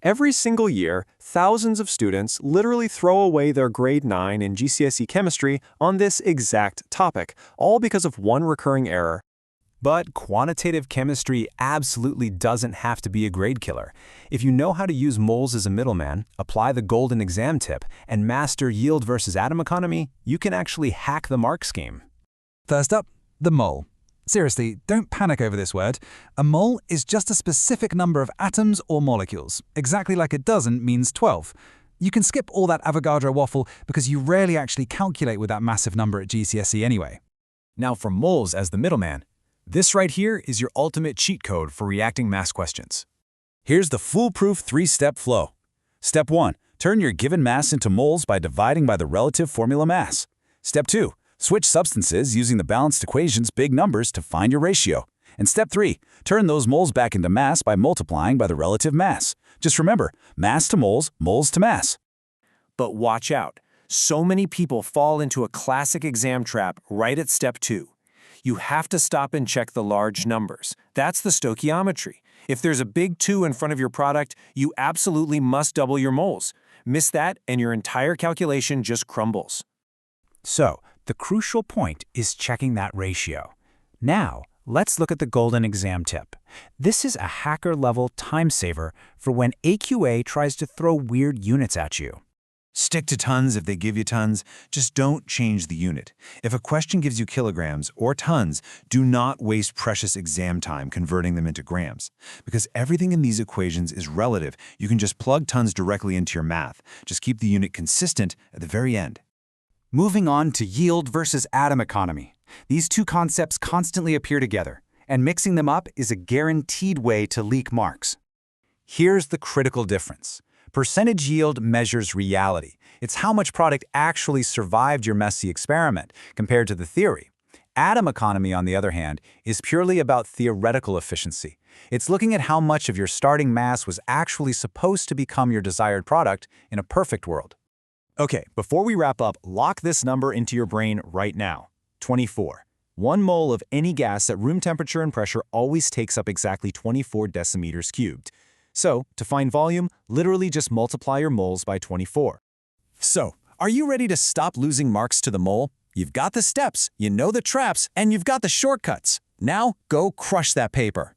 Every single year, thousands of students literally throw away their grade 9 in GCSE chemistry on this exact topic, all because of one recurring error. But quantitative chemistry absolutely doesn't have to be a grade killer. If you know how to use moles as a middleman, apply the golden exam tip, and master yield versus atom economy, you can actually hack the mark scheme. First up, the mole. Seriously, don't panic over this word. A mole is just a specific number of atoms or molecules. Exactly like a dozen means 12. You can skip all that Avogadro waffle because you rarely actually calculate with that massive number at GCSE anyway. Now for moles as the middleman, this right here is your ultimate cheat code for reacting mass questions. Here's the foolproof three-step flow. Step 1. Turn your given mass into moles by dividing by the relative formula mass. Step 2. Switch substances using the balanced equation's big numbers to find your ratio. And step 3. Turn those moles back into mass by multiplying by the relative mass. Just remember, mass to moles, moles to mass. But watch out. So many people fall into a classic exam trap right at step 2. You have to stop and check the large numbers. That's the stoichiometry. If there's a big 2 in front of your product, you absolutely must double your moles. Miss that, and your entire calculation just crumbles. So, the crucial point is checking that ratio. Now, let's look at the golden exam tip. This is a hacker-level time saver for when AQA tries to throw weird units at you. Stick to tons if they give you tons, just don't change the unit. If a question gives you kilograms or tons, do not waste precious exam time converting them into grams. Because everything in these equations is relative, you can just plug tons directly into your math. Just keep the unit consistent at the very end. Moving on to yield versus atom economy. These two concepts constantly appear together, and mixing them up is a guaranteed way to leak marks. Here's the critical difference. Percentage yield measures reality. It's how much product actually survived your messy experiment compared to the theory. Atom economy, on the other hand, is purely about theoretical efficiency. It's looking at how much of your starting mass was actually supposed to become your desired product in a perfect world. Okay, before we wrap up, lock this number into your brain right now. 24. 1 mole of any gas at room temperature and pressure always takes up exactly 24 decimeters cubed. So, to find volume, literally just multiply your moles by 24. So, are you ready to stop losing marks to the mole? You've got the steps, you know the traps, and you've got the shortcuts. Now, go crush that paper.